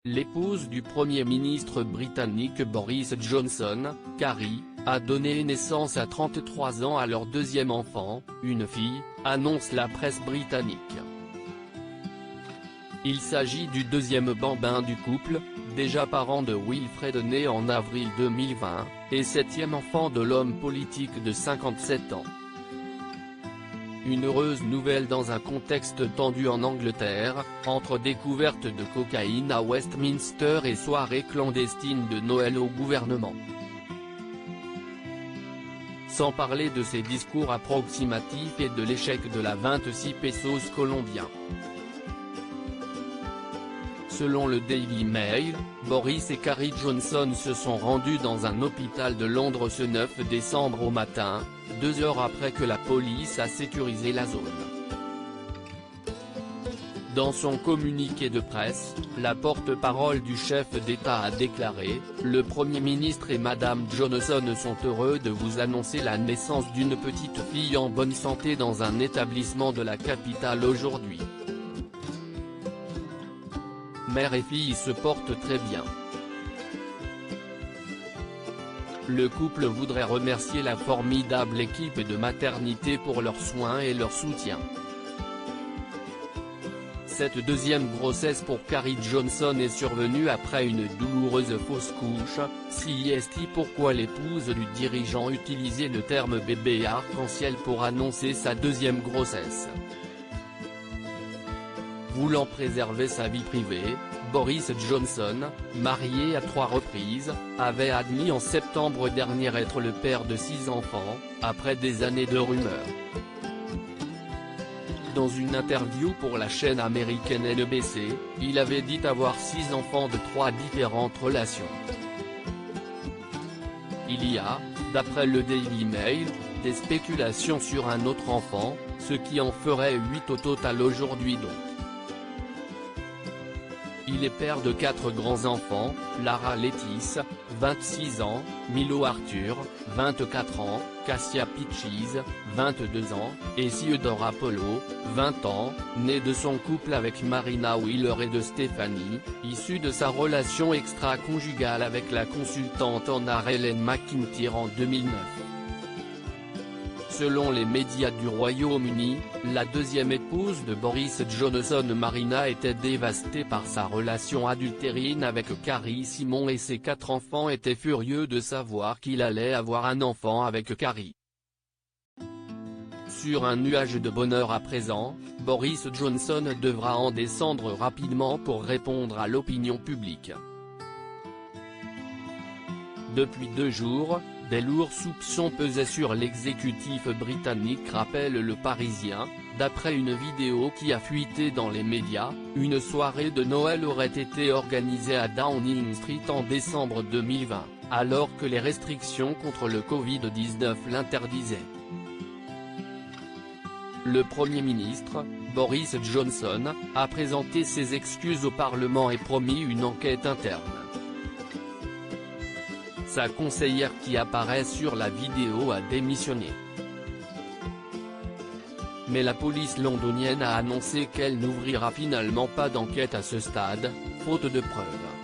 l'épouse du Premier ministre britannique Boris Johnson, Carrie, a donné naissance à 33 ans à leur deuxième enfant, une fille, annonce la presse britannique. Il s'agit du deuxième bambin du couple, déjà parent de Wilfred né en avril 2020, et septième enfant de l'homme politique de 57 ans. Une heureuse nouvelle dans un contexte tendu en Angleterre, entre découverte de cocaïne à Westminster et soirée clandestine de Noël au gouvernement. Sans parler de ses discours approximatifs et de l'échec de la 26 pesos colombien. Selon le Daily Mail, Boris et Carrie Johnson se sont rendus dans un hôpital de Londres ce 9 décembre au matin, 2 heures après que la police a sécurisé la zone. Dans son communiqué de presse, la porte-parole du chef d'État a déclaré « Le Premier ministre et Madame Johnson sont heureux de vous annoncer la naissance d'une petite fille en bonne santé dans un établissement de la capitale aujourd'hui. Mère et fille se portent très bien. Le couple voudrait remercier la formidable équipe de maternité pour leurs soins et leur soutien. » Cette deuxième grossesse pour Carrie Johnson est survenue après une douloureuse fausse couche. CIST Pourquoi l'épouse du dirigeant utilisait le terme bébé arc-en-ciel pour annoncer sa deuxième grossesse. Voulant préserver sa vie privée, Boris Johnson, marié à 3 reprises, avait admis en septembre dernier être le père de 6 enfants, après des années de rumeurs. Dans une interview pour la chaîne américaine NBC, il avait dit avoir 6 enfants de 3 différentes relations. Il y a, d'après le Daily Mail, des spéculations sur un autre enfant, ce qui en ferait 8 au total aujourd'hui donc. Il est père de 4 grands-enfants, Lara Lettice, 26 ans, Milo Arthur, 24 ans, Cassia Peaches, 22 ans, et Theodore Apollo, 20 ans, né de son couple avec Marina Wheeler et de Stephanie, issue de sa relation extra-conjugale avec la consultante en art Helen McIntyre en 2009. Selon les médias du Royaume-Uni, la deuxième épouse de Boris Johnson Marina était dévastée par sa relation adultérine avec Carrie Simon et ses 4 enfants étaient furieux de savoir qu'il allait avoir un enfant avec Carrie. Sur un nuage de bonheur à présent, Boris Johnson devra en descendre rapidement pour répondre à l'opinion publique. Depuis 2 jours, des lourds soupçons pesaient sur l'exécutif britannique rappelle Le Parisien, d'après une vidéo qui a fuité dans les médias, une soirée de Noël aurait été organisée à Downing Street en décembre 2020, alors que les restrictions contre le Covid-19 l'interdisaient. Le Premier ministre, Boris Johnson, a présenté ses excuses au Parlement et promis une enquête interne. Sa conseillère qui apparaît sur la vidéo a démissionné. Mais la police londonienne a annoncé qu'elle n'ouvrira finalement pas d'enquête à ce stade, faute de preuves.